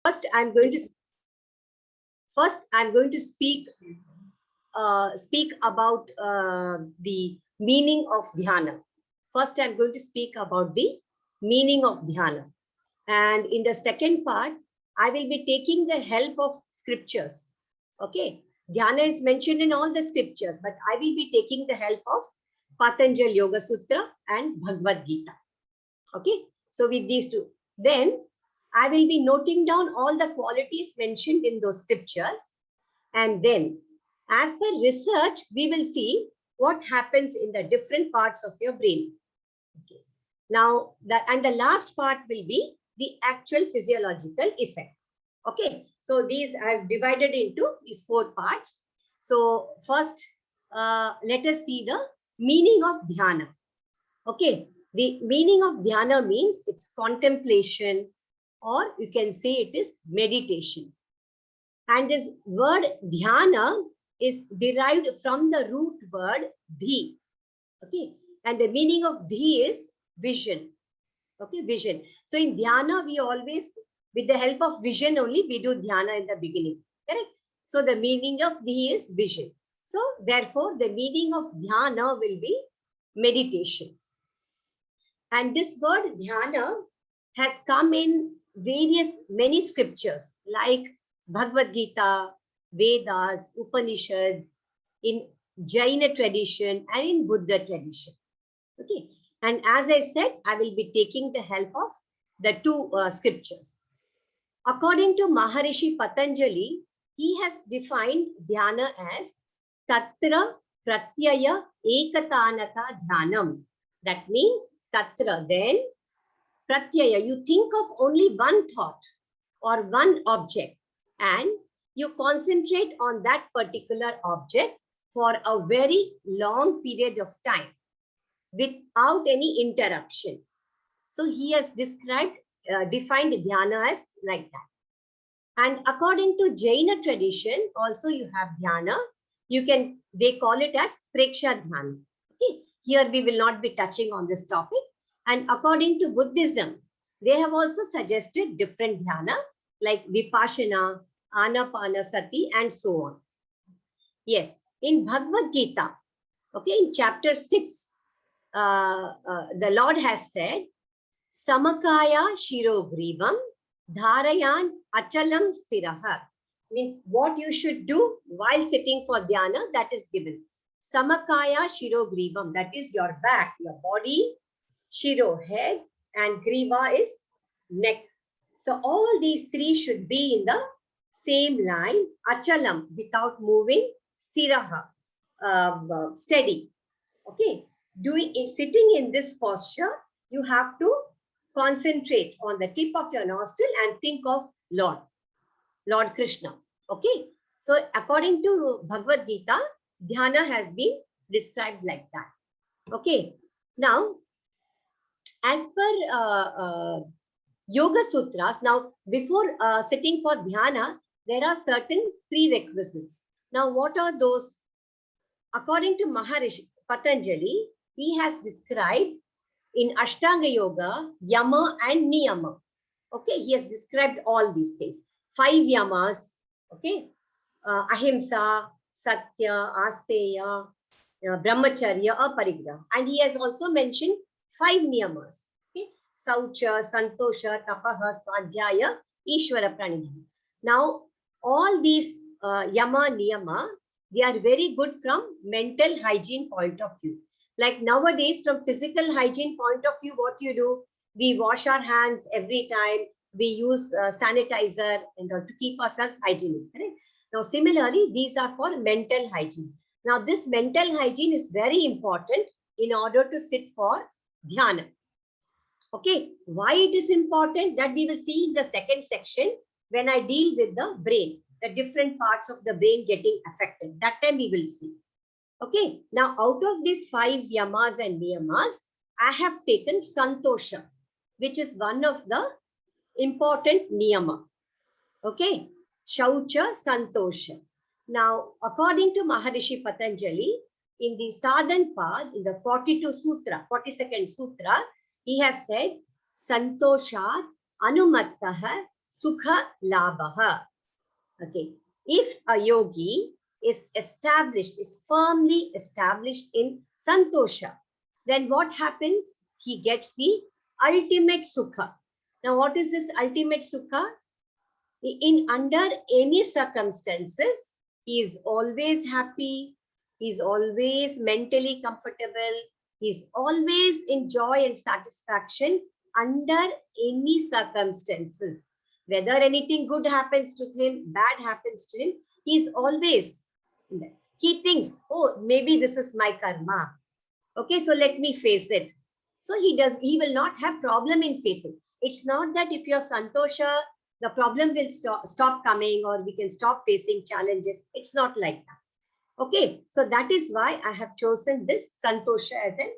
First, I'm going to speak about the meaning of dhyana. First, I'm going to speak about the meaning of dhyana. And in the second part, I will be taking the help of scriptures. Okay. Dhyana is mentioned in all the scriptures, but I will be taking the help of Patanjali Yoga Sutra and Bhagavad Gita. Okay. So with these two, then I will be noting down all the qualities mentioned in those scriptures. And then as per research, we will see what happens in the different parts of your brain. Okay. Now, the last part will be the actual physiological effect. Okay. So these I have divided into these 4 parts. So first, let us see the meaning of dhyana. Okay. The meaning of dhyana means it's contemplation, or you can say it is meditation. And this word dhyana is derived from the root word dhi. Okay. And the meaning of dhi is vision. Okay, vision. So in dhyana, we always, with the help of vision only, we do dhyana in the beginning. Correct? So the meaning of dhi is vision. So therefore, the meaning of dhyana will be meditation. And this word dhyana has come in many scriptures like Bhagavad Gita, Vedas, Upanishads, in Jaina tradition and in Buddha tradition. Okay. And as I said, I will be taking the help of the 2 scriptures. According to Maharishi Patanjali, he has defined dhyana as Tatra Pratyaya Ekatanata Dhyanam. That means Tatra, then Pratyaya, you think of only one thought or one object and you concentrate on that particular object for a very long period of time without any interruption. So he has defined dhyana as like that. And according to Jaina tradition, also you have dhyana. They call it as preksha dhyana. Okay. Here we will not be touching on this topic. And according to Buddhism, they have also suggested different dhyana like vipassana, anapanasati, and so on. Yes, in Bhagavad Gita, okay, in chapter 6, the Lord has said, Samakaya Shirogrivam Dharayan Achalam Stiraha. Means what you should do while sitting for dhyana, that is given. Samakaya Shirogrivam, that is your back, your body, Shiro, head, and Griva is neck. So all these 3 should be in the same line, Achalam, without moving, Stiraha, steady. Okay. Sitting in this posture, you have to concentrate on the tip of your nostril and think of Lord Krishna. Okay. So according to Bhagavad Gita, dhyana has been described like that. Okay. Now, as per Yoga Sutras, now before sitting for dhyana, there are certain prerequisites. Now, what are those? According to Maharishi Patanjali, he has described in Ashtanga Yoga, Yama and Niyama. Okay, he has described all these things. 5 yamas, okay, Ahimsa, Satya, Asteya, Brahmacharya, Aparigraha. And he has also mentioned 5 niyamas, okay, Saucha, Santosha, Tapaha, Swadhyaya, Ishvara Pranidhana. Now, all these Yama, Niyama, they are very good from mental hygiene point of view. Like nowadays, from physical hygiene point of view, what you do? We wash our hands every time. We use sanitizer to keep ourselves hygienic. Right? Now, similarly, these are for mental hygiene. Now, this mental hygiene is very important in order to sit for dhyana. Okay, why it is important? That we will see in the second section when I deal with the brain, the different parts of the brain getting affected. That time we will see. Okay, now out of these 5 yamas and niyamas, I have taken Santosha, which is one of the important niyama. Okay, Shaucha, Santosha. Now, according to Maharishi Patanjali, in the Sadhan Path, in the 42nd Sutra, he has said, Santoshat Anumattaha sukha labha. Okay. If a yogi is firmly established in santosha, then what happens? He gets the ultimate sukha. Now, what is this ultimate sukha? In under any circumstances, he is always happy, he is always mentally comfortable, he is always in joy and satisfaction under any circumstances. Whether anything good happens to him, bad happens to him, he is always, he thinks, oh, maybe this is my karma. Okay, so let me face it. So he will not have problem in facing. It's not that if you're santosha, the problem will stop coming or we can stop facing challenges. It's not like that. Okay, so that is why I have chosen this santosha as a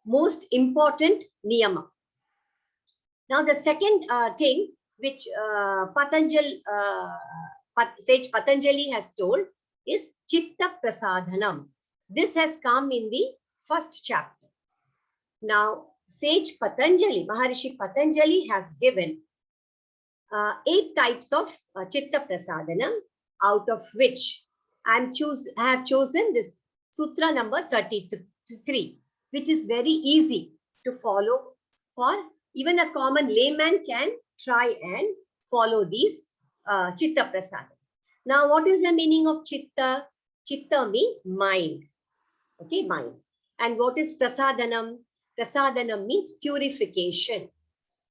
most important niyama. Now the second thing which Sage Patanjali has told is chitta prasadhanam. This has come in the first chapter. Now Sage Patanjali, Maharishi Patanjali has given 8 types of chitta prasadhanam, out of which I have chosen this sutra number 33, which is very easy to follow. For even a common layman can try and follow these chitta prasadhanam. Now, what is the meaning of chitta? Chitta means mind. Okay, mind. And what is prasadhanam? Prasadhanam means purification.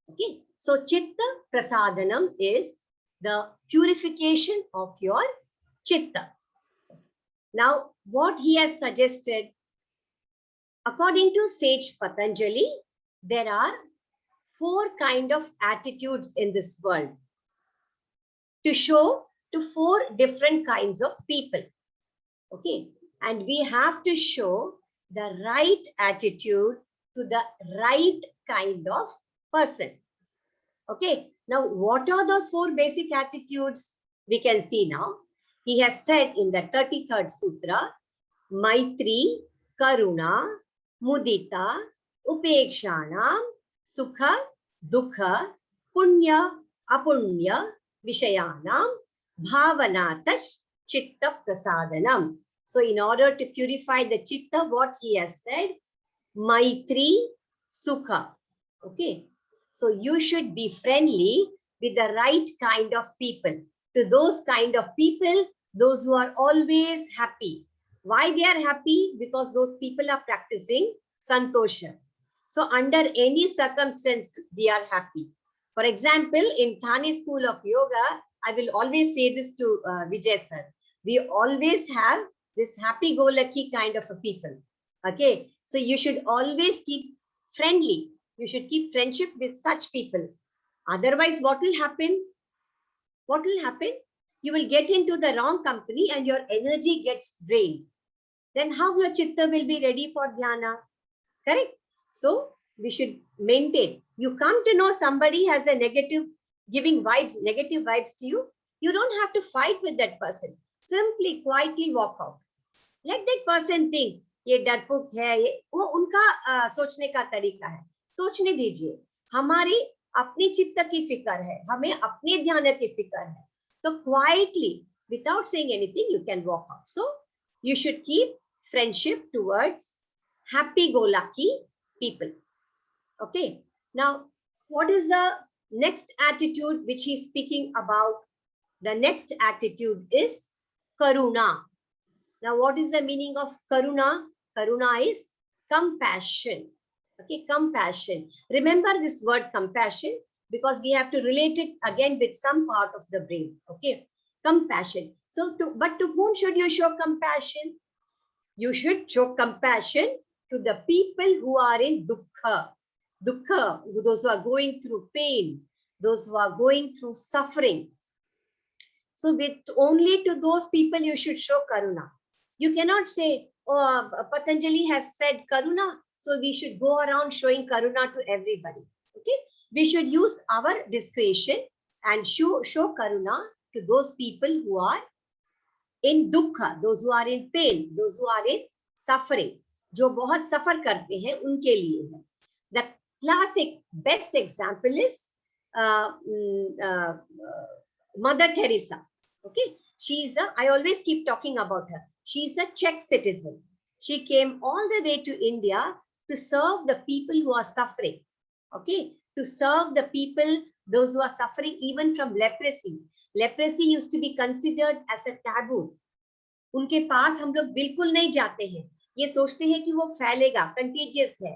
Okay, so chitta prasadhanam is the purification of your chitta. Now, what he has suggested, according to Sage Patanjali, there are 4 kind of attitudes in this world to show to 4 different kinds of people. Okay, and we have to show the right attitude to the right kind of person. Okay, now what are those 4 basic attitudes? We can see now. He has said in the 33rd Sutra, Maitri, Karuna, Mudita, Upekshanam, Sukha, Dukha, Punya, Apunya, Vishayanam, Bhavanatash, Chitta Prasadanam. So in order to purify the chitta, what he has said, Maitri, Sukha. Okay. So you should be friendly with the right kind of people. To those kind of people, those who are always happy. Why they are happy? Because those people are practicing santosha. So under any circumstances, we are happy. For example, in Thane School of Yoga, I will always say this to Vijay sir. We always have this happy-go-lucky kind of a people. Okay, so you should always keep friendly. You should keep friendship with such people. Otherwise, what will happen? What will happen? You will get into the wrong company and your energy gets drained. Then how your chitta will be ready for dhyana? Correct? So we should maintain. You come to know somebody has a negative, giving vibes, negative vibes to you. You don't have to fight with that person. Simply quietly walk out. Let that person think, ये डरपोक है, वो उनका सोचने का तरीका है. सोचने दीजिए. हमारी अपनी चित्त की फिक्र है, हमें अपने ध्यान की फिक्र है. So quietly, without saying anything, you can walk out. So you should keep friendship towards happy-go-lucky people. Okay. Now, what is the next attitude which he is speaking about? The next attitude is karuna. Now, what is the meaning of karuna? Karuna is compassion. Okay, compassion. Remember this word compassion because we have to relate it again with some part of the brain. Okay, compassion. So, but to whom should you show compassion? You should show compassion to the people who are in dukkha. Dukkha, those who are going through pain, those who are going through suffering. So, with only to those people you should show karuna. You cannot say, oh, Patanjali has said karuna, so we should go around showing karuna to everybody. Okay, we should use our discretion and show karuna to those people who are in dukkha, those who are in pain, those who are in suffering. जो बहुत सफर करते हैं उनके लिए है. The classic best example is Mother Teresa. Okay, I always keep talking about her. She's a Czech citizen. She came all the way to India to serve the people who are suffering. Okay, to serve the people, those who are suffering even from leprosy. Leprosy used to be considered as a taboo. उनके पास हम लोग बिल्कुल नहीं जाते हैं, ये सोचते हैं कि वो फैलेगा, कंटेजियस है।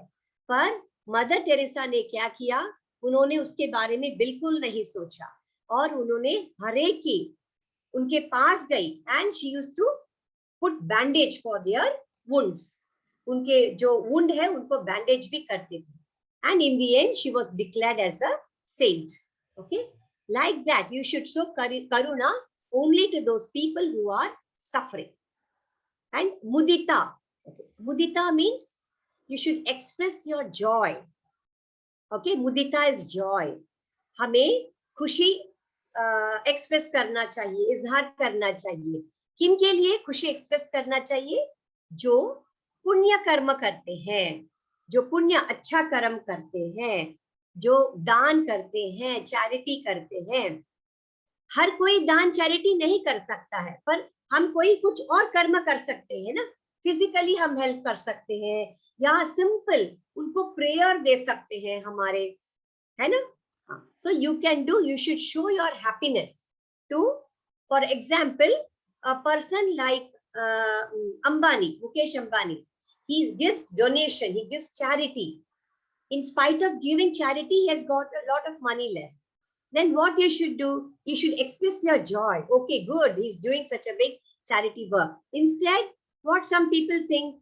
पर मदर टेरेसा ने क्या किया, उन्होंने उसके बारे में बिल्कुल नहीं सोचा और उन्होंने हरेक की उनके पास गई and she used to put bandage for their wounds. उनके जो वुंड है उनको बैंडेज भी करते थे and in the end she was declared as a saint. Okay, like that you should show करुणा only to those people who are suffering. And mudita, okay, mudita means you should express your joy. Okay, mudita is joy. हमें खुशी express करना चाहिए, इजहार करना चाहिए। किन के लिए खुशी एक्सप्रेस करना चाहिए? जो पुण्य कर्म करते हैं, जो पुण्य अच्छा कर्म करते हैं, जो दान करते हैं, चैरिटी करते हैं। हर कोई दान चैरिटी नहीं कर सकता है, पर हम कोई कुछ और कर्म कर सकते हैं ना। फिजिकली हम हेल्प कर सकते हैं या सिंपल उनको प्रेयर दे सकते हैं हमारे, है ना। So you can do, you should show your happiness to, for example a person like Ambani, Mukesh Ambani, he gives donation, he gives charity. In spite of giving charity, he has got a lot of money left. Then what you should do, you should express your joy. Okay, good, he's doing such a big charity work. Instead, what some people think,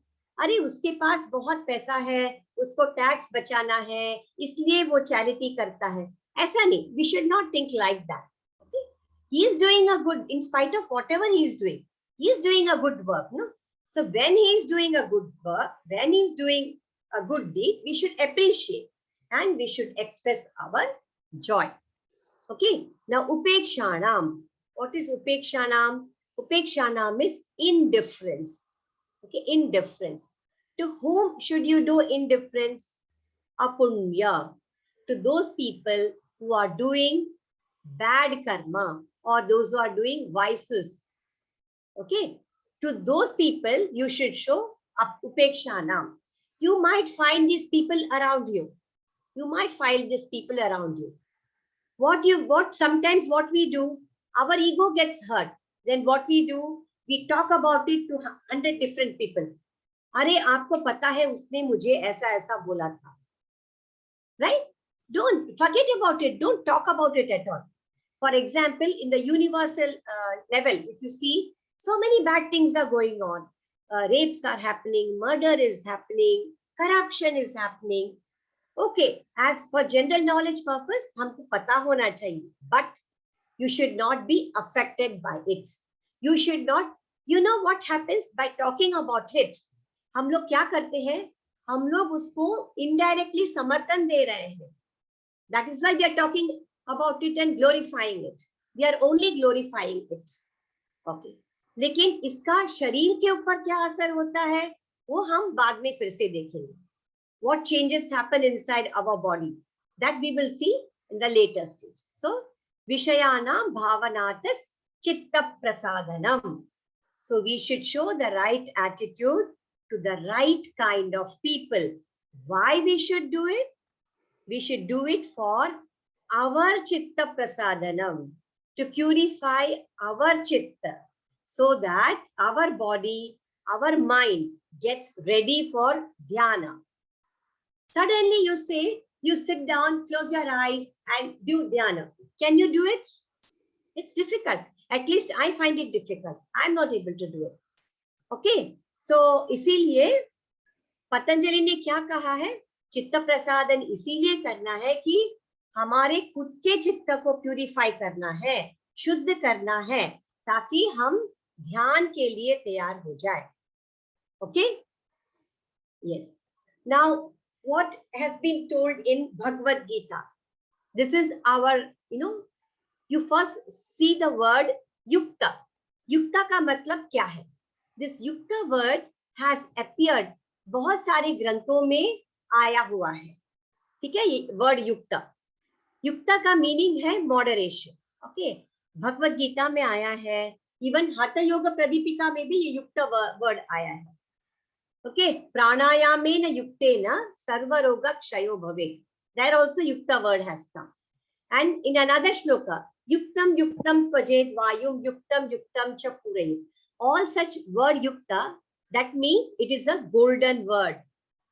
अरे उसके पास बहुत पैसा है, उसको tax बचाना है, इसलिए वो चैरिटी करता है। ऐसा नहीं, we should not think like that. Okay, he is doing a good, in spite of whatever he is doing a good work, no? So when he is doing a good work, when he is doing a good deed, we should appreciate and we should express our joy. Okay, now upekshanam. What is upekshanam? Upekshanam is indifference. Okay, indifference. To whom should you do indifference? Apunya. To those people who are doing bad karma or those who are doing vices. Okay, to those people you should show upekshanam. You might find these people around you. You might find these people around you. Sometimes what we do, our ego gets hurt. Then what we do, we talk about it to 100 different people. अरे आपको पता है उसने मुझे ऐसा ऐसा बोला था, right? Don't forget about it. Don't talk about it at all. For example, in the universal level, if you see, so many bad things are going on. Rapes are happening, murder is happening, corruption is happening. Okay, as for general knowledge purpose, हमको पता होना चाहिए, but you should not be affected by it. You should not, you know what happens by talking about it? हम लोग क्या करते हैं? हम लोग उसको indirectly समर्थन दे रहे हैं. That is why we are talking about it and glorifying it. We are only glorifying it. Okay. लेकिन इसका शरीर के ऊपर क्या असर होता है, वो हम बाद में फिर से देखेंगे. What changes happen inside our body, that we will see in the later stage. So, Vishayanam Bhavanatas Chitta Prasadanam. So, we should show the right attitude to the right kind of people. Why we should do it? We should do it for our Chitta Prasadanam, to purify our Chitta, so that our body, our mind gets ready for dhyana. Suddenly you say, you sit down, close your eyes and do dhyana. Can you do it? It's difficult. At least I find it difficult. I'm not able to do it. Okay. So, इसीलिए पतंजलि ने क्या कहा है? चित्त प्रसादन इसीलिए करना है कि हमारे खुद के चित्त को प्यूरिफाई करना है, शुद्ध करना है, ताकि हम ध्यान के लिए तैयार हो जाए. Okay? Yes. Now, what has been told in Bhagavad Gita? This is our, you first see the word yukta. Yukta का मतलब क्या है? This yukta word has appeared, बहुत सारे ग्रंथों में आया हुआ है. ठीक है, ये word yukta. युक्ता का मीनिंग है मॉडरेशन. ओके, भगवत गीता में आया है, इवन हठ योग प्रदीपिका में भी ये युक्त वर्ड आया है. ओके, प्राणायामेन युक्तेन सर्वरोग क्षयो भवेत्. There also yukta word has come. And in another shloka, yuktam yuktam tvajed vayum yuktam yuktam cha purayet. All such word yukta, that means it is a golden word.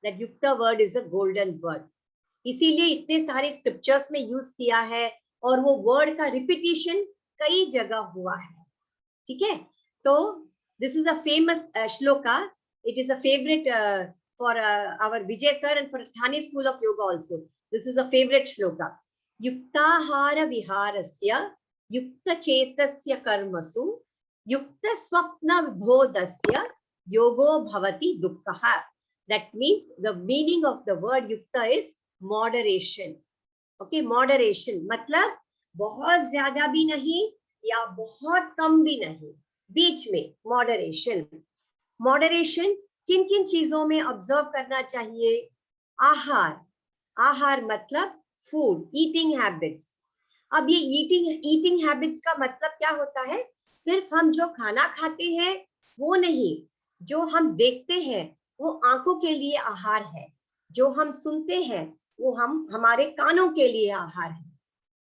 That yukta word is a golden word. इसीलिए इतने सारे scriptures में use किया है और वो word का repetition कई जगह हुआ है. ठीक है, तो this is a famous shloka. It is a favourite for our Vijay sir and for Thane School of Yoga also. This is a favorite shloka. Yuktahara viharasya yukta chetasya karmasu yukta swapna vibhodasya yogo bhavati dukkha. That means the meaning of the word yukta is moderation. Okay, moderation मतलब बहुत ज्यादा भी नहीं या बहुत कम भी नहीं, बीच में moderation. Moderation किन किन चीजों में ऑब्जर्व करना चाहिए? आहार. आहार मतलब फूड, ईटिंग हैबिट्स. अब ये ईटिंग हैबिट्स का मतलब क्या होता है? सिर्फ हम जो खाना खाते हैं वो नहीं, जो हम देखते हैं वो आंखों के लिए आहार है, जो हम सुनते हैं वो हमारे कानों के लिए आहार है.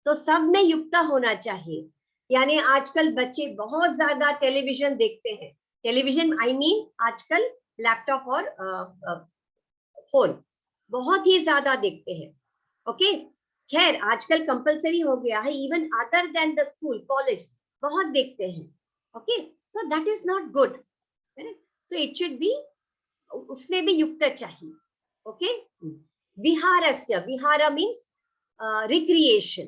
तो सब में युक्ता होना चाहिए. यानी आजकल बच्चे बहुत ज्यादा टेलीविजन देखते हैं. टेलीविजन आई मीन आजकल लैपटॉप और फोन बहुत ही ज्यादा देखते हैं. ओके, खैर आजकल कंपलसरी हो गया है, even other than the school college बहुत देखते हैं. Okay, so that is not good. So it should be, उसमें भी युक्त चाहिए. ओके, विहारस्य, विहार मीन्स रिक्रिएशन.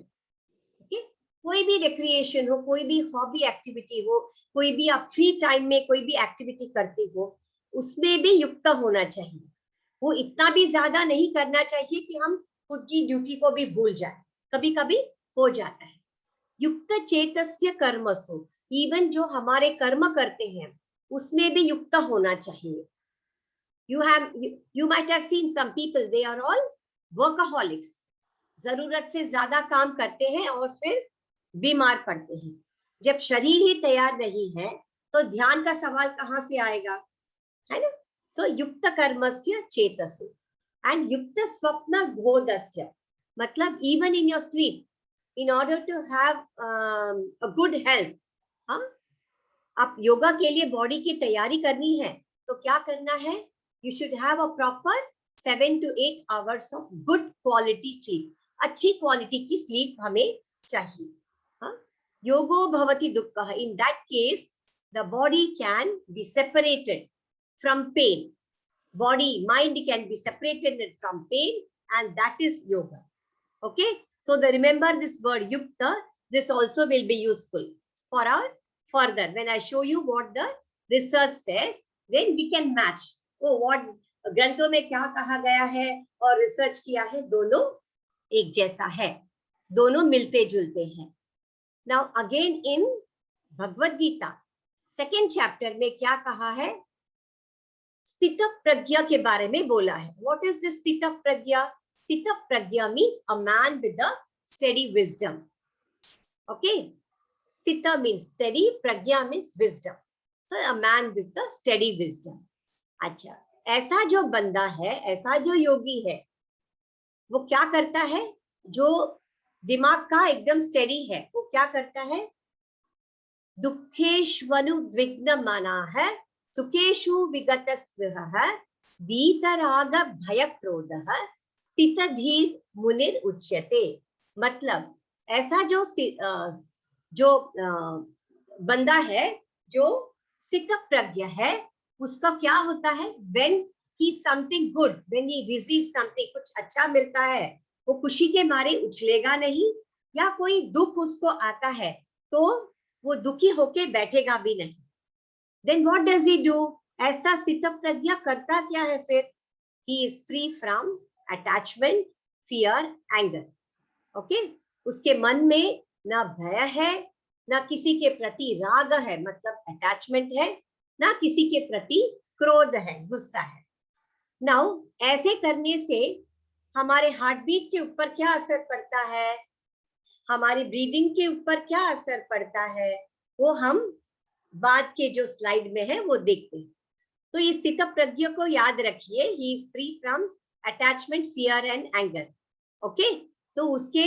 ओके, कोई भी रिक्रिएशन हो, कोई भी हॉबी एक्टिविटी हो, कोई भी आप फ्री टाइम में कोई भी एक्टिविटी करते हो, उसमें भी युक्त होना चाहिए. वो इतना भी ज्यादा नहीं करना चाहिए कि हम खुद की ड्यूटी को भी भूल जाए. कभी कभी हो जाता है. युक्त चेतस्य कर्मसु, इवन जो हमारे कर्म करते हैं उसमें भी युक्त होना चाहिए. You might have seen some people, they are all workaholics. जरूरत से ज्यादा काम करते हैं और फिर बीमार पड़ते हैं. जब शरीर ही तैयार नहीं है तो ध्यान का सवाल कहाँ से आएगा, है ना? सो युक्त कर्मस्य चेतसु एंड युक्त स्वप्न बोधस्य मतलब even in your sleep, in order to have a good health. हाँ, आप योगा के लिए बॉडी की तैयारी करनी है तो क्या करना है? You should have a proper 7 to 8 hours of good quality sleep. अच्छी क्वालिटी की स्लीप हमें चाहिए. हाँ, योगो भवति दुक्खः. In that case the body can be separated from pain. Body, mind can be separated from pain, and that is yoga. Okay, so remember this word yukta. This also will be useful for our further. When I show you what the research says, then we can match. Oh, what ग्रंथों में क्या कहा गया है और research किया है, दोनों एक जैसा है, दोनों मिलते जुलते हैं. Now again in Bhagavad Gita second chapter में क्या कहा है? स्थित प्रज्ञा के बारे में बोला है. व्हाट इज दिस स्थित प्रज्ञा? स्थित प्रज्ञा means a man with a steady wisdom. Okay, स्थित मीन्स स्टेडी, प्रज्ञा मीन्स विजडम. तो a man with a steady wisdom. अच्छा, ऐसा जो बंदा है, ऐसा जो योगी है, वो क्या करता है? जो दिमाग का एकदम स्टेडी है, वो क्या करता है? दुःखेष्वनुद्विग्नमनः सुखेषु विगतस्पृहः वीतराग भयक्रोधः स्थितधीर मुनिर उच्यते. मतलब ऐसा जो बंदा है, जो स्थित प्रज्ञ है, उसका क्या होता है? when he something good, when he receives something, कुछ अच्छा मिलता है, वो खुशी के मारे उछलेगा नहीं, या कोई दुख उसको आता है तो वो दुखी होके बैठेगा भी नहीं. Then what does he do? ऐसा स्थित प्रज्ञा करता क्या है फिर? He is free from attachment, fear, anger. Okay? उसके मन में ना भय है, ना किसी के प्रति राग है, मतलब अटैचमेंट है, ना किसी के प्रति क्रोध है, गुस्सा है. नाउ ऐसे करने से हमारे हार्ट बीट के ऊपर क्या असर पड़ता है? हमारी ब्रीदिंग के ऊपर क्या असर पड़ता है वो हम बाद के जो स्लाइड में है वो देखते हैं। तो इस स्थित प्रज्ञ को याद रखिए, he is free from attachment, fear and anger. Okay, तो उसके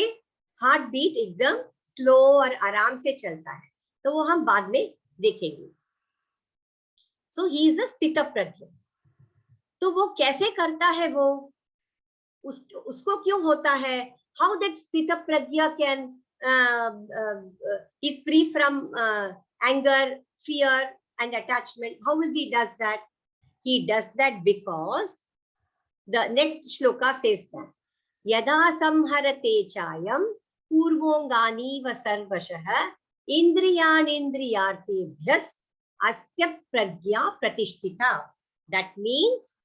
हार्ट बीट एकदम स्लो और आराम से चलता है, तो वो हम बाद में देखेंगे। सो ही इज अ स्थित प्रज्ञ। तो वो कैसे करता है, वो उसको क्यों होता है, हाउ दैट स्थित प्रज्ञ can is free from anger, fear and attachment. How is he does that? He does that because the next shloka says that yada samharate chayam purvongani va sarvashah indriyanindriyartebhyas astya pragya pratishtita. That means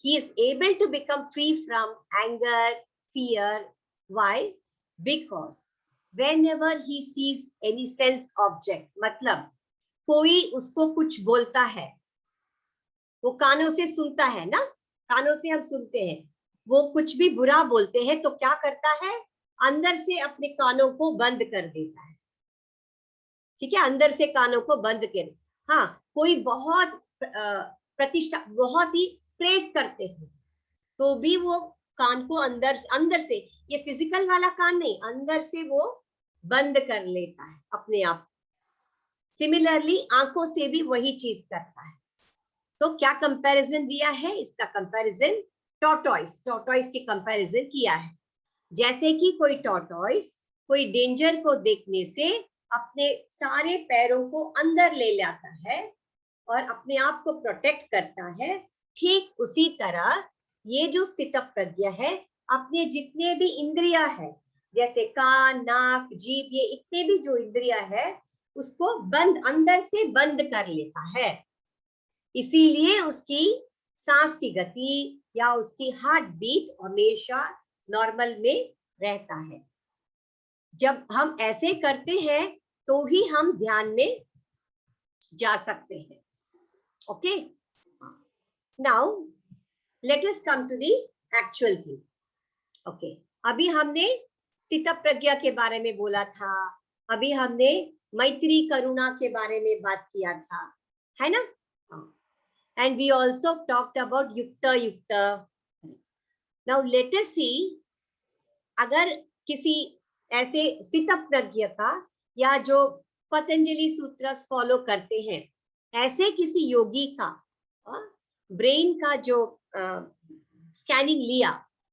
he is able to become free from anger, fear. Why? Because whenever he sees any sense object, मतलब कोई उसको कुछ बोलता है, वो कानों से सुनता है ना, कानों से हम सुनते हैं, वो कुछ भी बुरा बोलते हैं तो क्या करता है, अंदर से अपने कानों को बंद कर देता है। ठीक है, अंदर से कानों को बंद कर। हाँ, कोई बहुत प्रतिष्ठा, बहुत ही प्रेस करते हैं तो भी वो कान को अंदर से, ये फिजिकल वाला कान नहीं, अंदर से वो बंद कर लेता है अपने आप। सिमिलरली आंखों से भी वही चीज करता है। तो क्या कंपैरिजन दिया है, इसका कंपैरिजन टॉर्टॉइस के कंपैरिजन किया है। जैसे कि कोई टॉर्टॉइस कोई डेंजर को देखने से अपने सारे पैरों को अंदर ले जाता है और अपने आप को प्रोटेक्ट करता है, ठीक उसी तरह ये जो स्थित प्रज्ञ है अपने जितने भी इंद्रिया है, जैसे कान, नाक, जीभ, ये इतने भी जो इंद्रिया है उसको बंद, अंदर से बंद कर लेता है। इसीलिए उसकी सांस की गति या उसकी हार्ट बीट हमेशा नॉर्मल में रहता है। जब हम ऐसे करते हैं तो ही हम ध्यान में जा सकते हैं। Okay, now let us come to the actual thing. Okay, अभी हमने स्थित प्रज्ञा के बारे में बोला था, अभी हमने मैत्री करुणा के बारे में बात किया था, है ना। And we also talked about युक्त। नाउ लेट अस सी, अगर किसी ऐसे स्थित प्रज्ञ का या जो पतंजलि सूत्र फॉलो करते हैं, ऐसे किसी योगी का ब्रेन का जो स्कैनिंग लिया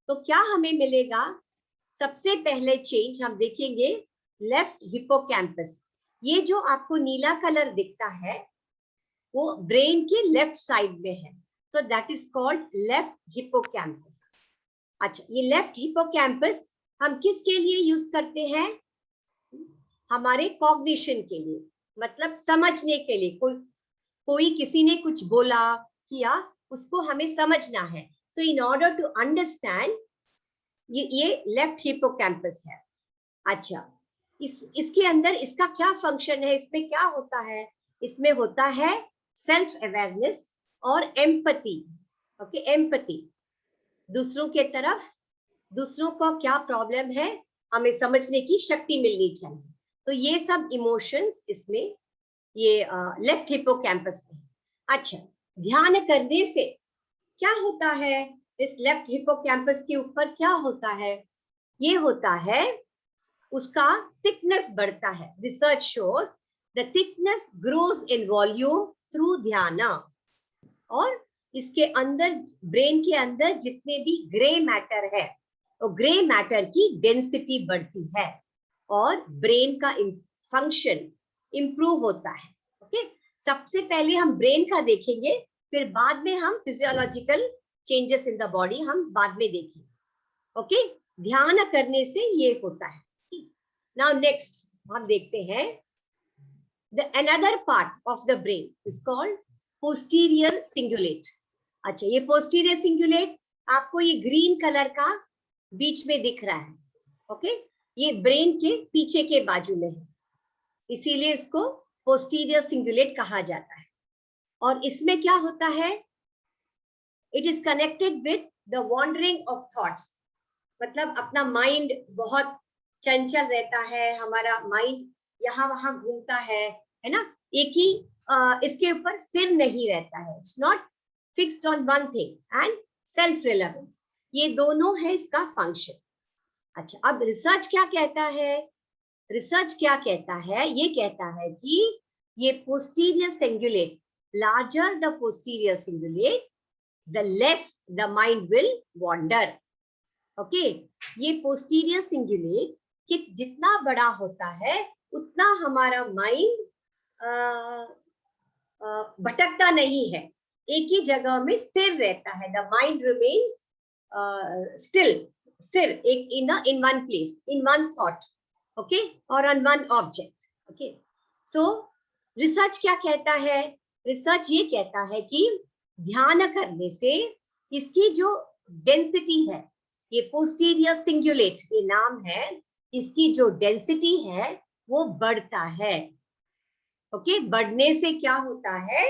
तो क्या हमें मिलेगा। सबसे पहले चेंज हम देखेंगे लेफ्ट हिपोकैम्पस। ये जो आपको नीला कलर दिखता है वो ब्रेन के लेफ्ट साइड में है, so that is called left hippocampus. अच्छा, ये लेफ्ट हिपोकैम्पस हम किसके लिए यूज करते हैं, हमारे कॉग्निशन के लिए, मतलब समझने के लिए। कोई किसी ने कुछ बोला किया, उसको हमें समझना है। सो इन ऑर्डर टू अंडरस्टैंड, ये लेफ्ट हिपोकैम्पस है। अच्छा, इसके अंदर इसका क्या फंक्शन है, इसमें क्या होता है, इसमें होता है सेल्फ अवेयरनेस और एम्पैथी। ओके, एम्पैथी, दूसरों के तरफ, दूसरों को क्या प्रॉब्लम है हमें समझने की शक्ति मिलनी चाहिए। तो ये सब इमोशंस इसमें ये लेफ्ट हिपोकैम्पस में। अच्छा, ध्यान करने से क्या होता है, इस लेफ्ट हिपोकैम्पस के ऊपर क्या होता है, ये होता है उसका थिकनेस बढ़ता है। Research shows the thickness grows in volume through ध्यान। और इसके अंदर, ब्रेन के अंदर जितने भी ग्रे मैटर है, तो ग्रे मैटर की डेंसिटी बढ़ती है और ब्रेन का फंक्शन इंप्रूव होता है। ओके, सबसे पहले हम ब्रेन का देखेंगे, फिर बाद में हम physiological changes in the body हम बाद में देखेंगे। ओके, ध्यान करने से ये होता है। नाउ नेक्स्ट हम देखते हैं the another part of the brain is called posterior cingulate. अच्छा, ये posterior cingulate आपको ये ग्रीन कलर का बीच में दिख रहा है। ओके, ये ब्रेन के पीछे के बाजू में है, इसीलिए इसको posterior cingulate कहा जाता है। और इसमें क्या होता है, it is connected with the wandering of thoughts, मतलब अपना माइंड बहुत चंचल रहता है, हमारा माइंड यहाँ वहां घूमता है ना, एक ही इसके ऊपर स्थिर नहीं रहता है, it's not fixed on one thing, and self relevance, ये दोनों है इसका फंक्शन। अच्छा, अब रिसर्च क्या कहता है? रिसर्च क्या कहता है? ये कहता है कि ये posterior cingulate, larger the posterior cingulate the less the mind will wander. Okay, ये पोस्टीरियर सिंगुलेट कि जितना बड़ा होता है उतना हमारा माइंड भटकता नहीं है, एक ही जगह में स्थिर रहता है। द माइंड रिमेन्स स्थिर एक in one place, in one thought, okay, और on one object. Okay, so research क्या कहता है? रिसर्च ये कहता है कि ध्यान करने से इसकी जो डेंसिटी है, ये पोस्टीरियर सिंगुलेट ये नाम है, इसकी जो डेंसिटी है वो बढ़ता है। ओके, बढ़ने से क्या होता है?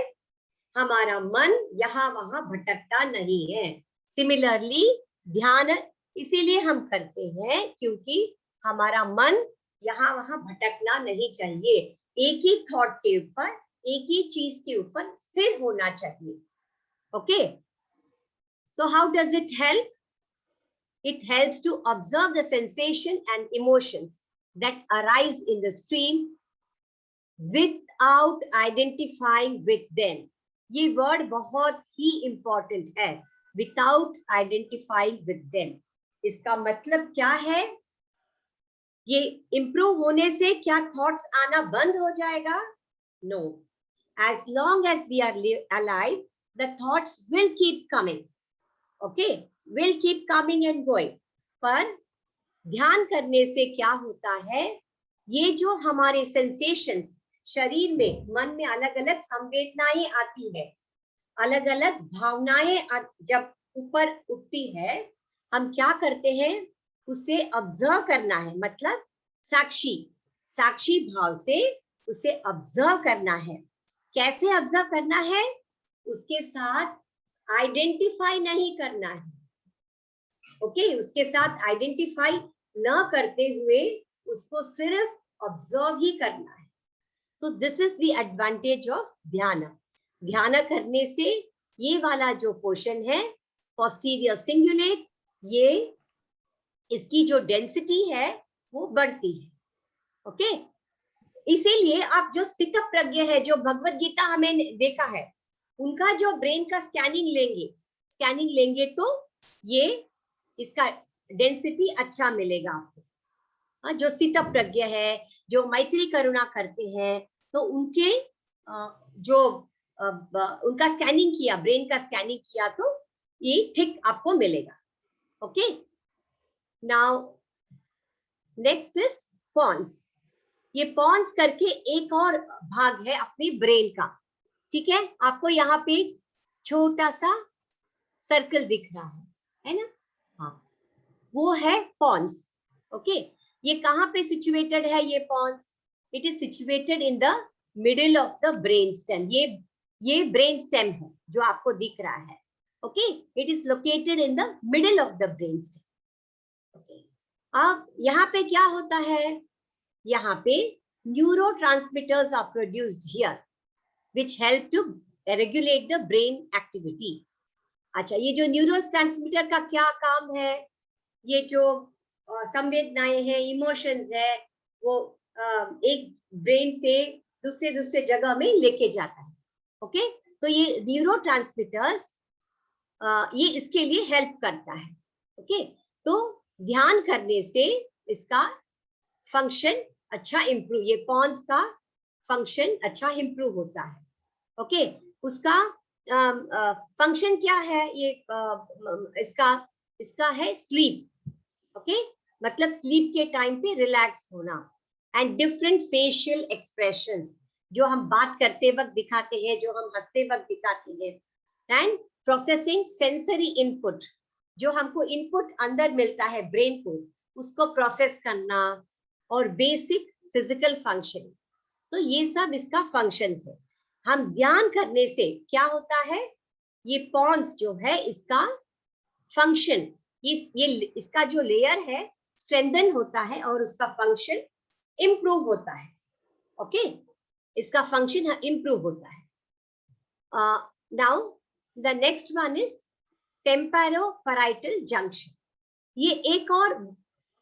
हमारा मन यहाँ वहां भटकता नहीं है। सिमिलरली ध्यान इसीलिए हम करते हैं क्योंकि हमारा मन यहाँ वहां भटकना नहीं चाहिए, एक ही थॉट के ऊपर, एक ही चीज के ऊपर स्थिर होना चाहिए। Okay, so how does it help? It helps to observe the sensation and emotions that arise in the stream without identifying with them. ये word बहुत ही important है, without identifying with them. इसका मतलब क्या है? ये improve होने से क्या thoughts आना बंद हो जाएगा? No. As long as we are alive, the thoughts will keep coming, okay, will keep coming and going. पर ध्यान करने से क्या होता है? ये जो हमारे सेंसेशंस शरीर में, मन में अलग अलग संवेदनाएं आती है, अलग अलग भावनाएं जब ऊपर उठती है, हम क्या करते हैं? उसे ऑब्जर्व करना है, मतलब साक्षी भाव से उसे ऑब्जर्व करना है। कैसे ऑब्जर्व करना है? उसके साथ आइडेंटिफाई नहीं करना है। ओके, उसके साथ आइडेंटिफाई न करते हुए उसको सिर्फ ऑब्जर्व ही करना है। So this is the advantage of ध्यान। ध्यान करने से ये वाला जो पोर्शन है पोस्टीरियर सिंगुलेट, ये इसकी जो डेंसिटी है वो बढ़ती है। ओके, इसीलिए आप जो स्थित प्रज्ञ है, जो भगवत गीता हमें देखा है, उनका जो ब्रेन का स्कैनिंग लेंगे तो ये इसका डेंसिटी अच्छा मिलेगा आपको। जो स्थित प्रज्ञ है, जो मैत्री करुणा करते हैं, तो उनके जो उनका स्कैनिंग किया, ब्रेन का स्कैनिंग किया, तो ये ठीक आपको मिलेगा। Okay, now next is pons. ये पॉन्स करके एक और भाग है अपनी ब्रेन का, ठीक है? आपको यहाँ पे छोटा सा सर्कल दिख रहा है ना? हाँ, वो है पॉन्स। ओके, ये कहाँ पे सिचुएटेड है ये pons? It is situated in the middle of the brain stem. ये ब्रेन स्टेम है जो आपको दिख रहा है। Okay, it is located in the middle of the brain stem. Okay, अब यहाँ पे क्या होता है? यहाँ पे neurotransmitters are produced here which help to regulate the brain activity. अच्छा, ये जो न्यूरोट्रांसमीटर का क्या काम है? ये जो संवेदनाएं हैं, इमोशंस है, वो एक ब्रेन से दूसरे जगह में लेके जाता है। ओके, तो ये न्यूरोट्रांसमीटर्स ये इसके लिए हेल्प करता है। ओके, तो ध्यान करने से इसका फंक्शन अच्छा इम्प्रूव, ये पॉन्स का फंक्शन अच्छा इम्प्रूव होता है। ओके, उसका फंक्शन क्या है? ये इसका है स्लीप। ओके, मतलब स्लीप के टाइम पे रिलैक्स होना, एंड डिफरेंट फेशियल एक्सप्रेशंस, जो हम बात करते वक्त दिखाते हैं, जो हम हंसते वक्त दिखाते हैं, एंड प्रोसेसिंग सेंसरी इनपुट, जो हमको इनपुट अंदर मिलता है ब्रेन को, उसको प्रोसेस करना, और बेसिक फिजिकल फंक्शन। तो ये सब इसका फंक्शंस है। हम ध्यान करने से क्या होता है? ये पॉन्स जो है इसका फंक्शन, ये इसका जो लेयर है स्ट्रेंथन होता है और उसका फंक्शन इंप्रूव होता है। ओके, इसका फंक्शन इंप्रूव होता है। Now the next one is temporoparietal junction. ये एक और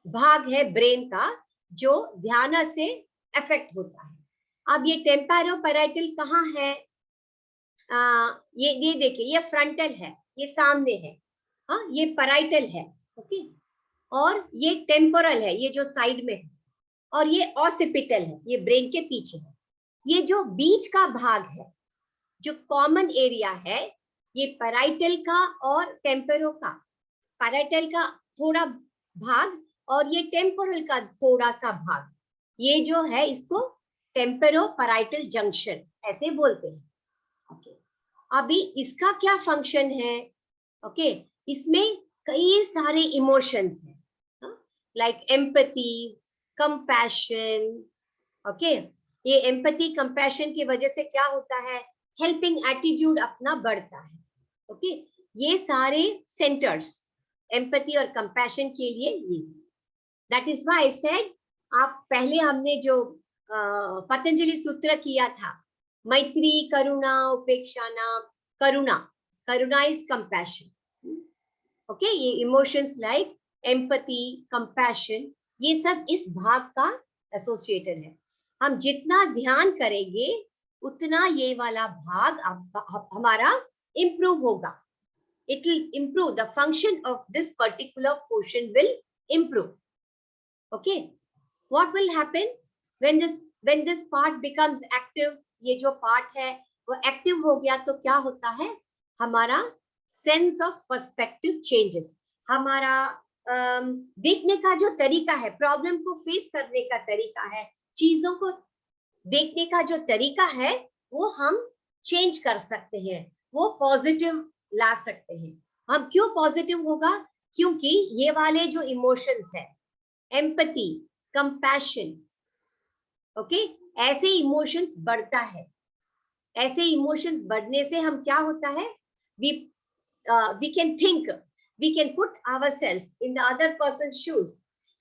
भाग है ब्रेन का जो ध्यान से अफेक्ट होता है। अब ये टेम्पोरोपैराइटल कहाँ है? ये देखिए, ये फ्रंटल है, ये सामने है, हाँ, ये पैराइटल है। ओके, और ये टेम्पोरल है, ये जो साइड में है, और ये ऑसिपिटल है, ये ब्रेन के पीछे है। ये जो बीच का भाग है, जो कॉमन एरिया है, ये पैराइटल का और टेम्पोरो का, पैराइटल का थोड़ा भाग और ये टेम्पोरल का थोड़ा सा भाग, ये जो है इसको टेम्पोरोपैराइटल जंक्शन ऐसे बोलते हैं। ओके, अभी इसका क्या फंक्शन है? ओके, इसमें कई सारे इमोशंस हैं, लाइक एम्पैथी, कंपैशन। ओके, ये एम्पैथी कंपैशन की वजह से क्या होता है? हेल्पिंग एटीट्यूड अपना बढ़ता है। ओके, ये सारे सेंटर्स एम्पैथी और कंपैशन के लिए ये, that is why I said, आप पहले हमने जो पतंजलि सूत्र किया था, मैत्री, करुणा, उपेक्षा, नाम, करुणा इज कंपैशन। ओके, ये इमोशंस लाइक एम्पैथी, कंपैशन, ये सब इस भाग का एसोसिएटेड है। हम जितना ध्यान करेंगे उतना ये वाला भाग हमारा इंप्रूव होगा। It will improve, the function of this particular portion will improve. Okay, what will happen when this part becomes active? ये जो part है वो active हो गया तो क्या होता है? हमारा sense of perspective changes, हमारा देखने का जो तरीका है, प्रॉब्लम को फेस करने का तरीका है, चीजों को देखने का जो तरीका है, वो हम चेंज कर सकते हैं, वो पॉजिटिव ला सकते हैं। हम क्यों पॉजिटिव होगा? क्योंकि ये वाले जो इमोशंस है, एम्पैथी, कंपैशन, ओके, ऐसे इमोशंस बढ़ता है। ऐसे इमोशंस बढ़ने से हम क्या होता है? we can think, we can put ourselves in the other person's shoes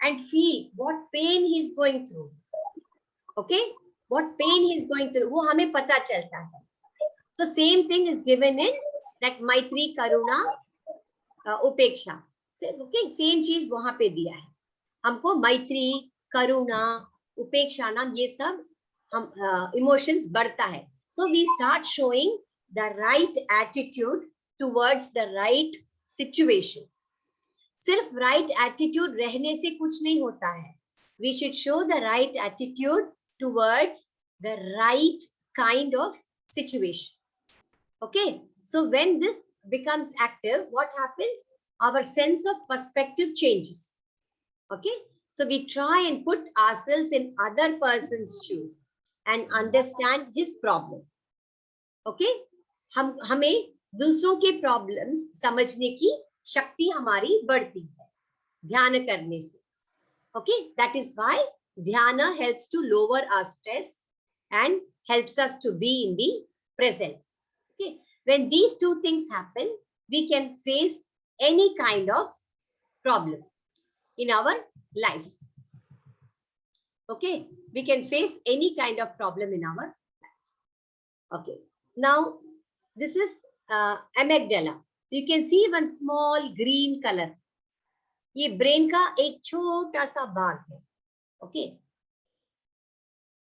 and feel what pain he is going through. Okay, what pain he is going through, वो हमें पता चलता है। So same thing is given in that Maitri, Karuna, उपेक्षा। Okay, same चीज वहां पे दिया है हमको, मैत्री, करुणा, उपेक्षा, नाम, ये सब हम इमोशंस बढ़ता है। So we start showing the right attitude towards the right situation. सिर्फ राइट एटीट्यूड रहने से कुछ नहीं होता है, we should show the right attitude towards the right kind of situation. Okay, so when this becomes active, what happens? Our sense of perspective changes. Okay, so we try and put ourselves in other person's shoes and understand his problem. Okay, हमें दूसरों के problems समझने की शक्ति हमारी बढ़ती है ध्यान करने से। Okay, that is why dhyana helps to lower our stress and helps us to be in the present. Okay, when these two things happen, we can face any kind of problem in our life. Okay, we can face any kind of problem in our life. Okay, now this is amygdala. You can see one small green color. ये brain का एक छोटा सा भाग है। Okay,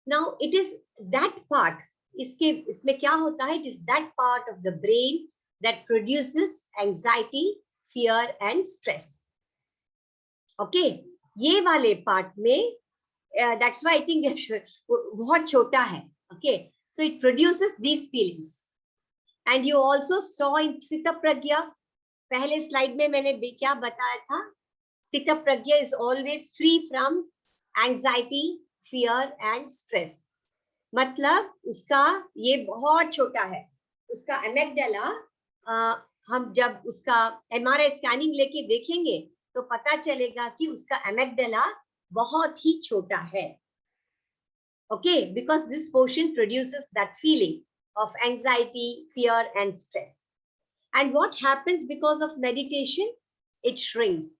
now it is that part, इसमें क्या होता है? It is that part of the brain that produces anxiety, fear and stress. Okay, ये वाले पार्ट में, that's why I think बहुत छोटा है। Okay, so it produces these feelings and you also saw in स्थित प्रज्ञा, पहले स्लाइड में मैंने क्या बताया था? स्थित प्रज्ञा is always free from anxiety, fear and stress. मतलब उसका ये बहुत छोटा है, उसका एमेग्डाला, हम जब उसका एमआरआई स्कैनिंग लेके देखेंगे तो पता चलेगा कि उसका एमेग्डाला बहुत ही छोटा है। Okay, because this portion produces that feeling of anxiety, fear and stress. And what happens because of meditation? It shrinks.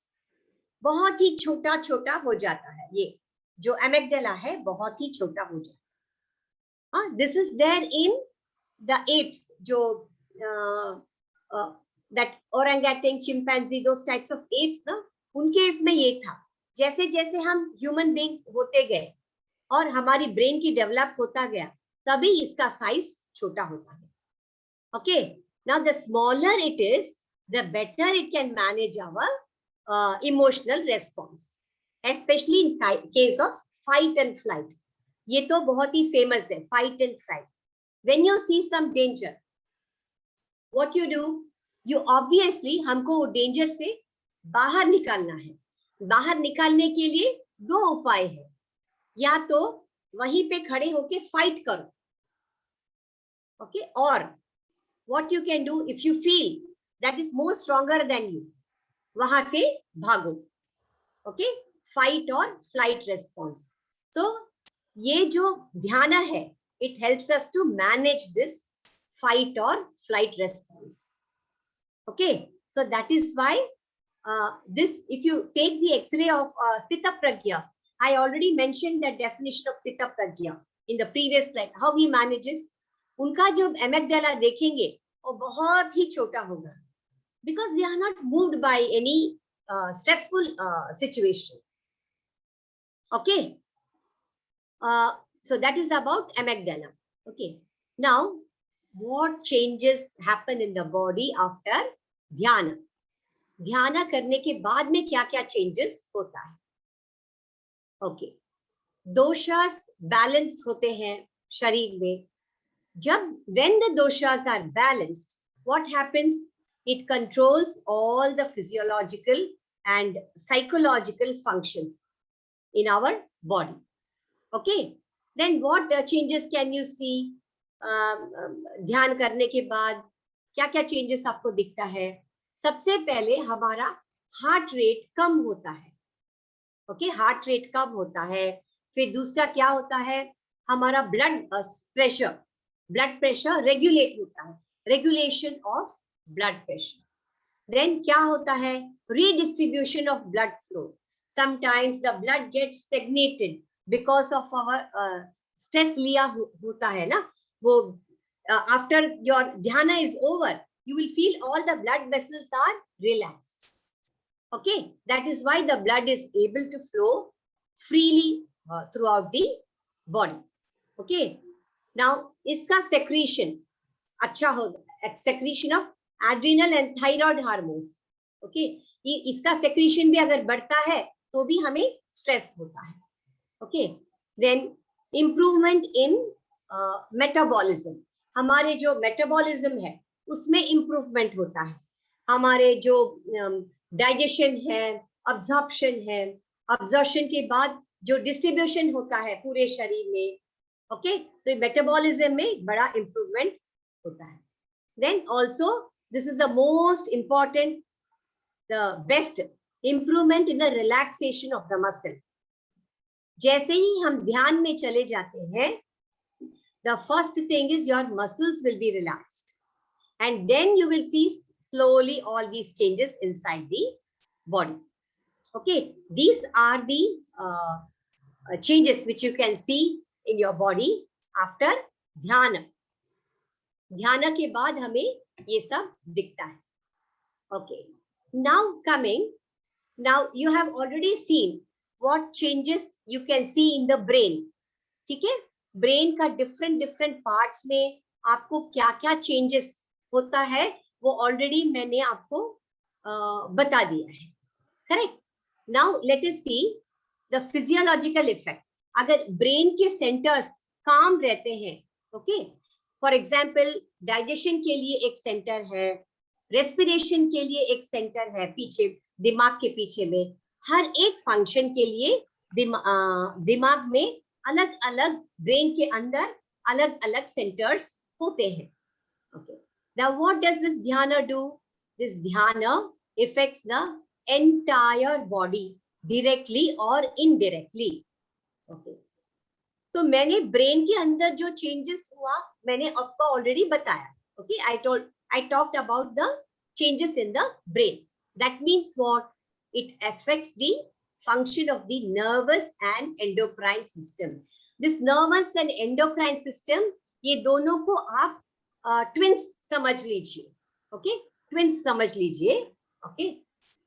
बहुत ही छोटा छोटा हो जाता है। ये जो एमिगडाला है बहुत ही छोटा हो जाता है। हाँ, this is there in the apes, जो that orangutan, chimpanzee, those types of apes ना, उनके इसमें ये था। जैसे जैसे हम ह्यूमन बीइंग्स होते गए और हमारी ब्रेन की डेवलप होता गया, तभी इसका साइज छोटा होता है। Okay, now the smaller it is, the better it can manage our emotional response, especially in case of fight and flight. ये तो बहुत ही फेमस है, fight and flight. When you see some danger, what you do, you obviously, हमको danger से बाहर निकालना है। बाहर निकालने के लिए दो उपाय है, या तो वहीं पे खड़े होके फाइट करो, ओके, और what you can do, if you feel that is more stronger than you, वहां से भागो। ओके, फाइट और फ्लाइट रेस्पॉन्स। सो ये जो ध्यान है, it helps us to manage this fight or flight response. Okay, so that is why this, if you take the x-ray of Sthita Pragya, I already mentioned the definition of Sthita Pragya in the previous slide, how he manages. उनका जो amygdala देखेंगे वो बहुत ही छोटा होगा, because they are not moved by any stressful situation. Okay, so that is about amygdala. Okay, now what changes happen in the body after ध्यान? ध्यान करने के बाद में क्या क्या चेंजेस होता है? ओके, दोषास बैलेंस होते हैं शरीर में। जब when the doshas are balanced, what happens? It controls all the physiological and psychological functions in our body. Okay, then what changes can you see? ध्यान करने के बाद क्या क्या चेंजेस आपको दिखता है? सबसे पहले हमारा हार्ट रेट कम होता है। ओके, हार्ट रेट कम होता है। फिर दूसरा क्या होता है? हमारा ब्लड प्रेशर रेगुलेट होता है, regulation of blood pressure. Then क्या होता है? Redistribution of blood flow. Sometimes the blood gets stagnated because of our stress लिया होता है ना, वो after your dhyana is over, you will feel all the blood vessels are relaxed. Okay, that is why the blood is able to flow freely throughout the body. Okay, now iska secretion अच्छा हो, secretion of adrenal and thyroid hormones. Okay, इसका secretion भी अगर बढ़ता है तो भी हमें stress होता है. Okay, then improvement in metabolism, हमारे जो मेटाबॉलिज्म है उसमें इंप्रूवमेंट होता है। हमारे जो डाइजेशन है, अब्जॉर्प्शन है, अब्जॉर्प्शन के बाद जो डिस्ट्रीब्यूशन होता है पूरे शरीर में, ओके, तो मेटाबॉलिज्म में बड़ा इंप्रूवमेंट होता है। Then also this is the most important, the best improvement in the relaxation of the muscle. जैसे ही हम ध्यान में चले जाते हैं, the first thing is your muscles will be relaxed, and then you will see slowly all these changes inside the body. Okay, these are the changes which you can see in your body after dhyana. ध्यान के बाद हमें ये सब दिखता है। Okay, now you have already seen what changes you can see in the brain. ठीक है, ब्रेन का डिफरेंट पार्ट्स में आपको क्या क्या चेंजेस होता है वो ऑलरेडी मैंने आपको बता दिया है, correct. Now let us see the physiological effect. अगर ब्रेन के सेंटर्स काम रहते हैं, ओके, फॉर एग्जांपल डाइजेशन के लिए एक सेंटर है, रेस्पिरेशन के लिए एक सेंटर है पीछे दिमाग के पीछे में, हर एक फंक्शन के लिए दिमाग में अलग अलग, ब्रेन के अंदर अलग अलग सेंटर्स होते हैं। Okay, now what does this ध्यान डू? दिस ध्यान effects the entire body directly और इनडायरेक्टली। ओके, तो मैंने ब्रेन के अंदर जो चेंजेस हुआ मैंने आपको ऑलरेडी बताया। Okay, I talked about the changes in the brain. That means what? it affects the function of the nervous and endocrine system. This nervous and endocrine system, ये दोनों को आप twins समझ लीजिए. Okay, twins समझ लीजिए. Okay,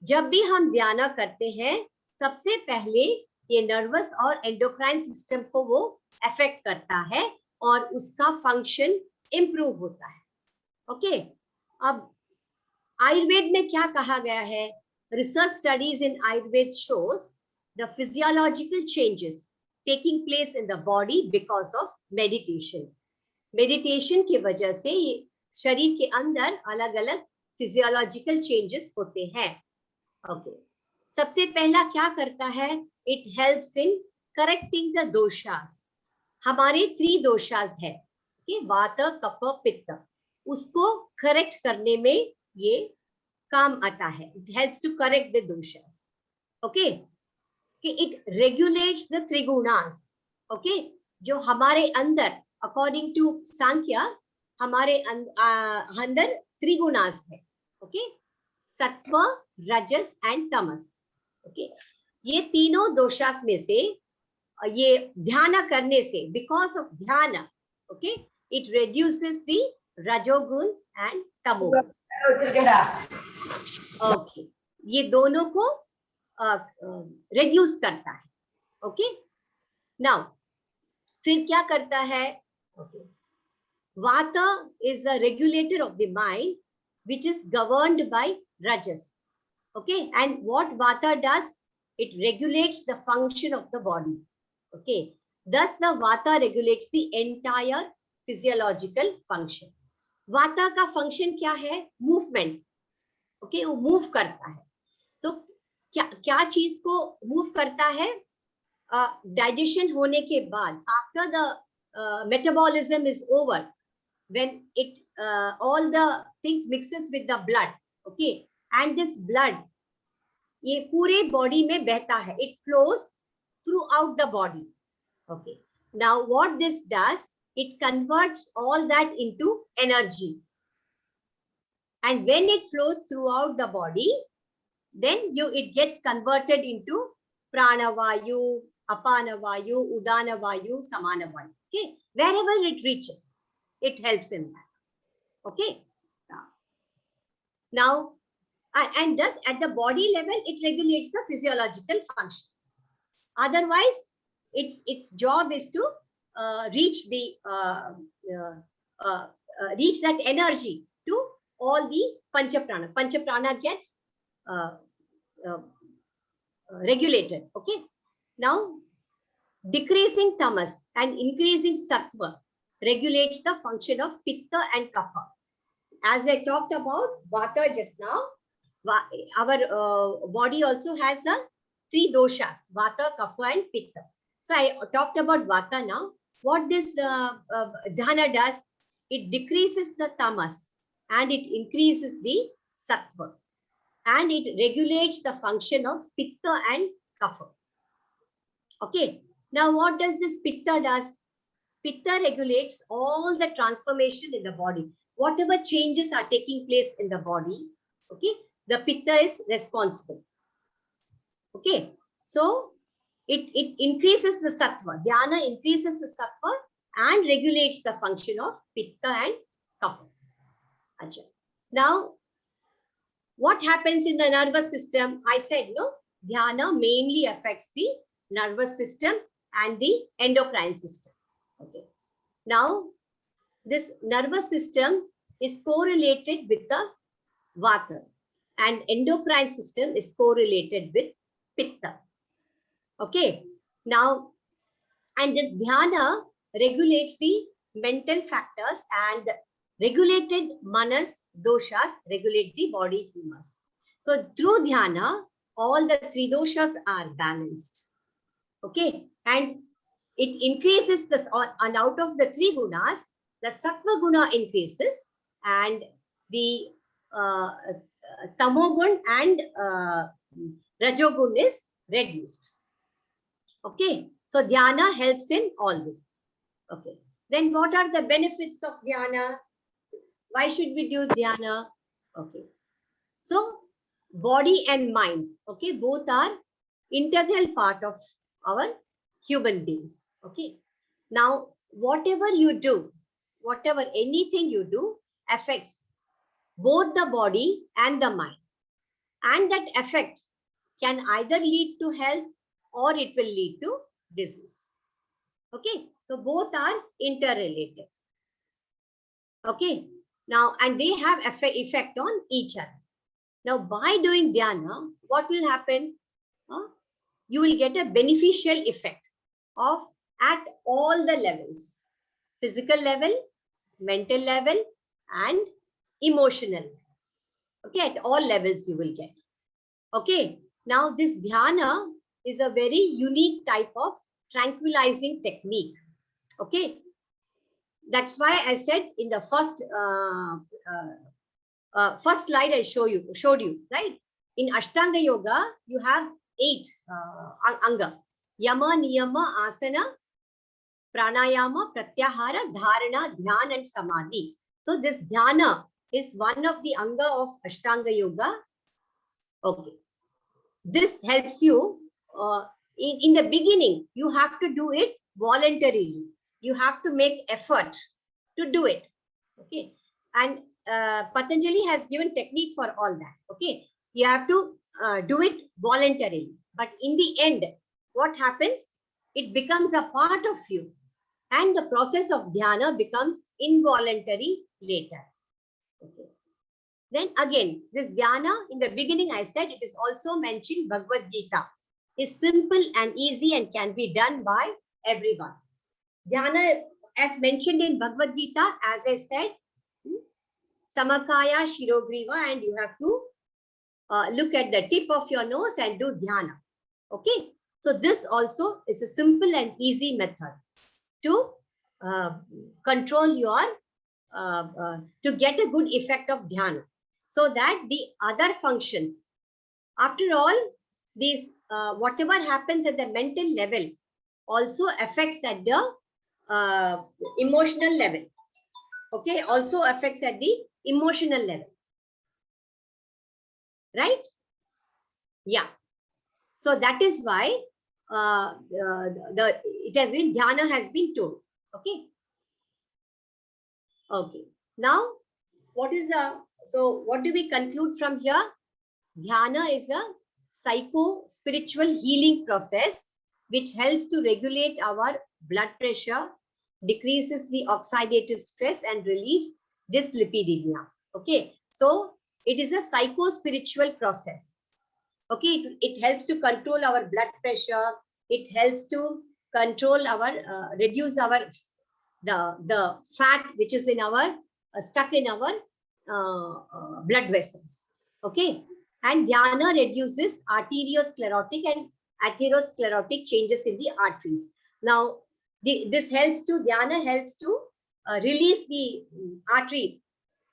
जब भी हम ध्यान करते हैं, सबसे पहले ये नर्वस और एंडोक्राइन सिस्टम को वो अफेक्ट करता है और उसका फंक्शन इंप्रूव होता है. ओके, अब आयुर्वेद में क्या कहा गया है? Research studies in Ayurveda shows the physiological changes taking place in the body because of meditation. Meditation की वजह से ये शरीर के अंदर अलग अलग फिजियोलॉजिकल चेंजेस होते हैं. ओके, सबसे पहला क्या करता है? It helps in correcting the doshas. हमारे 3 दोषास है, वात कफ पित्त, उसको करेक्ट करने में ये काम आता है. It helps to correct the doshas. Okay, it regulates the trigunas. Okay, जो हमारे अंदर अकॉर्डिंग टू सांख्य हमारे अंदर त्रिगुणास है. ओके, सत्व, रजस एंड तमस. ओके, ये तीनों दोषास में से ये ध्यान करने से, बिकॉज ऑफ ध्यान, ओके, इट रेड्यूसेस द रजोगुण एंड तमोगुण. ओके, ये दोनों को रिड्यूस करता है. ओके, नाउ फिर क्या करता है? वाता is the regulator of the mind which is governed by rajas. Okay, and what vata does? It regulates the function of the body. Okay, thus the vata regulates the entire physiological function. Vata का function क्या है? Movement. Okay, वो move करता है. तो क्या चीज को move करता है? Digestion होने के बाद, after the metabolism is over, when it all the things mixes with the blood, okay, and this blood ये पूरे body में बहता है. It flows throughout the body. Okay, now what this does, it converts all that into energy, and when it flows throughout the body, then it gets converted into prana vayu, apana vayu, udana vayu, samana vayu. Okay, wherever it reaches, it helps in that. Okay, now and thus at the body level it regulates the physiological functions. Otherwise its job is to reach that energy to all the panchaprana. Panchaprana gets regulated. Okay, now decreasing tamas and increasing sattva regulates the function of pitta and kapha. As I talked about vata just now, our body also has 3 doshas, vata, kapha and pitta. So I talked about vata now. What this dhyana does, it decreases the tamas and it increases the sattva, and it regulates the function of pitta and kapha. Okay, now what does this pitta does? Pitta regulates all the transformation in the body. Whatever changes are taking place in the body, okay, the pitta is responsible. Okay, so it increases the sattva. Dhyana increases the sattva and regulates the function of pitta and kapha. Achha. Now, what happens in the nervous system? I said, no, dhyana mainly affects the nervous system and the endocrine system. Okay. Now, this nervous system is correlated with the vata, and endocrine system is correlated with pitta. Okay. Now, and this dhyana regulates the mental factors, and regulated manas, doshas regulate the body humus. So through dhyana, all the 3 doshas are balanced. Okay, and it increases this, and out of the 3 gunas, the sattva guna increases and the tamogun and rajogun is reduced. Okay, so dhyana helps in all this. Okay, then what are the benefits of dhyana? Why should we do dhyana? Okay, so body and mind. Okay, both are integral part of our human beings. Okay, now whatever you do, whatever anything you do affects both the body and the mind, and that effect can either lead to health or it will lead to disease. Okay, so both are interrelated. Okay, now and they have effect on each other. Now by doing dhyana, what will happen? You will get a beneficial effect of at all the levels: physical level, mental level, and emotional. Okay, at all levels you will get. Okay, now this dhyana is a very unique type of tranquilizing technique. Okay, that's why I said in the first slide I showed you, right? In Ashtanga Yoga, you have 8 anga: Yama, Niyama, Asana, Pranayama, Pratyahara, Dharana, Dhyan, and Samadhi. So this dhyana is one of the anga of Ashtanga Yoga. Okay, this helps you. In the beginning, you have to do it voluntarily. You have to make effort to do it. Okay, and Patanjali has given technique for all that. Okay, you have to do it voluntarily. But in the end, what happens? It becomes a part of you, and the process of dhyana becomes involuntary later. Okay. Then again, this dhyana, in the beginning I said, it is also mentioned Bhagavad Gita, is simple and easy and can be done by everyone. Dhyana, as mentioned in Bhagavad Gita, as I said, Samakaya Shirogriva, and you have to look at the tip of your nose and do dhyana. Okay, so this also is a simple and easy method to control your, to get a good effect of dhyana, so that the other functions, after all, these whatever happens at the mental level also affects at the emotional level. Okay, also affects at the emotional level, right? Yeah. So that is why it has been, dhyana has been told. Okay. Okay. Now, what is the, so what do we conclude from here? Dhyana is a psycho-spiritual healing process which helps to regulate our blood pressure, decreases the oxidative stress, and relieves dyslipidemia. Okay, so it is a psycho-spiritual process. Okay, it helps to control our blood pressure. It helps to control our, reduce our, the fat which is in our, stuck in our blood vessels. Okay, and dhyana reduces arteriosclerotic and atherosclerotic changes in the arteries. Now, this helps to, dhyana helps to release the artery.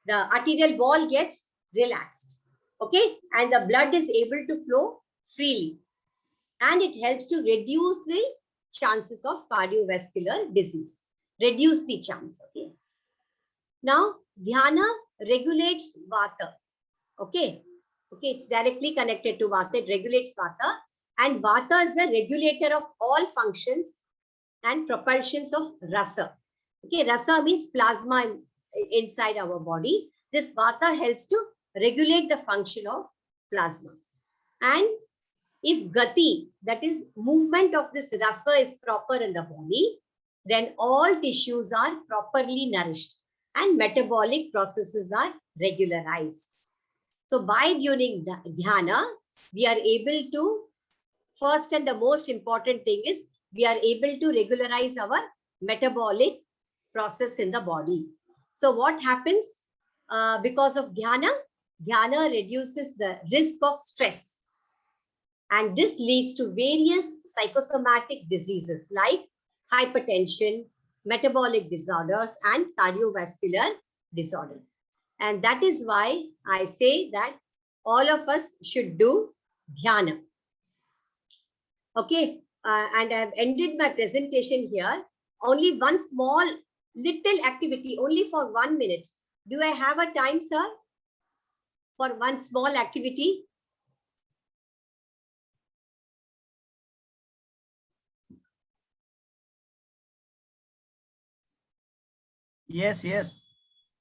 The arterial wall gets relaxed. Okay, and the blood is able to flow freely. And it helps to reduce the chances of cardiovascular disease. Reduce the chance. Okay. Now, dhyana regulates vata. Okay. Okay, it's directly connected to vata. It regulates vata. And vata is the regulator of all functions and propulsions of rasa. Okay, rasa means plasma inside our body. This vata helps to regulate the function of plasma. And if gati, that is movement of this rasa, is proper in the body, then all tissues are properly nourished and metabolic processes are regularized. So by doing dhyana, we are able to, first and the most important thing is, we are able to regularize our metabolic process in the body. So what happens because of dhyana? Dhyana reduces the risk of stress. And this leads to various psychosomatic diseases like hypertension, metabolic disorders, and cardiovascular disorder. And that is why I say that all of us should do dhyana. Okay, and I have ended my presentation here. Only one small little activity, only for 1 minute. Do I have a time, sir? For one small activity? Yes, yes.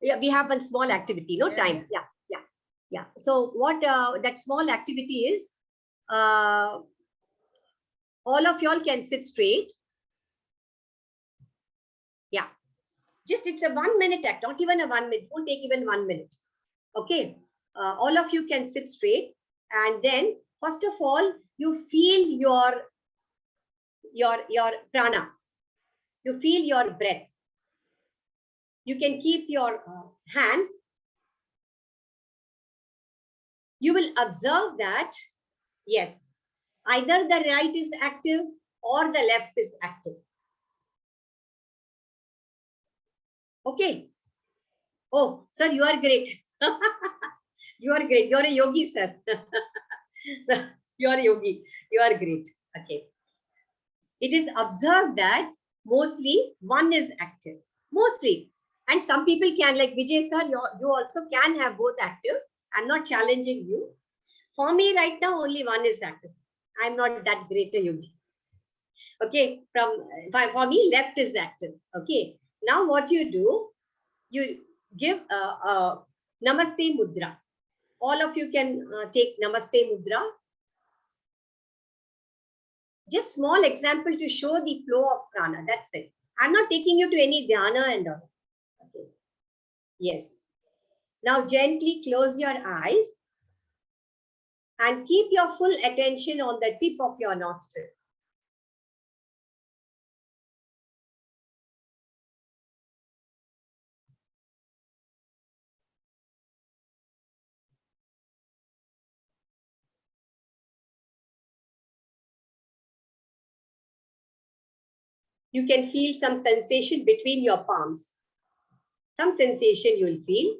Yeah, we have one small activity, no Yeah. time. Yeah. So what that small activity is, all of y'all can sit straight. Yeah. Just it's a 1 minute act, not even a 1 minute. Won't take even 1 minute. Okay. All of you can sit straight, and then first of all, you feel your prana. You feel your breath. You can keep your hand. You will observe that, yes, either the right is active or the left is active. Okay. Oh, sir, you are great. You are great. You are a yogi, sir. Sir, you are a yogi. You are great. Okay. It is observed that mostly one is active. Mostly. And some people can, like Vijay, sir, you also can have both active. I'm not challenging you. For me, right now, only one is active. I'm not that great a yogi. Okay. For me, left is active. Okay. Now, what you do, you give Namaste Mudra. All of you can take Namaste Mudra. Just small example to show the flow of prana. That's it. I'm not taking you to any dhyana and all. Okay. Yes. Now gently close your eyes and keep your full attention on the tip of your nostril. You can feel some sensation between your palms. Some sensation you will feel.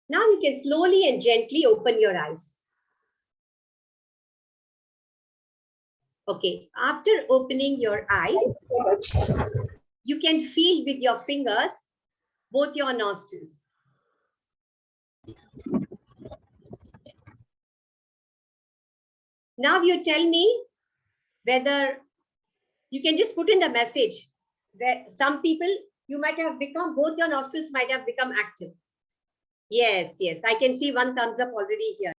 Now you can slowly and gently open your eyes. Okay, after opening your eyes, you can feel with your fingers both your nostrils. Now you tell me whether you can just put in the message that some people, you might have become, both your nostrils might have become active. Yes, I can see one thumbs up already here.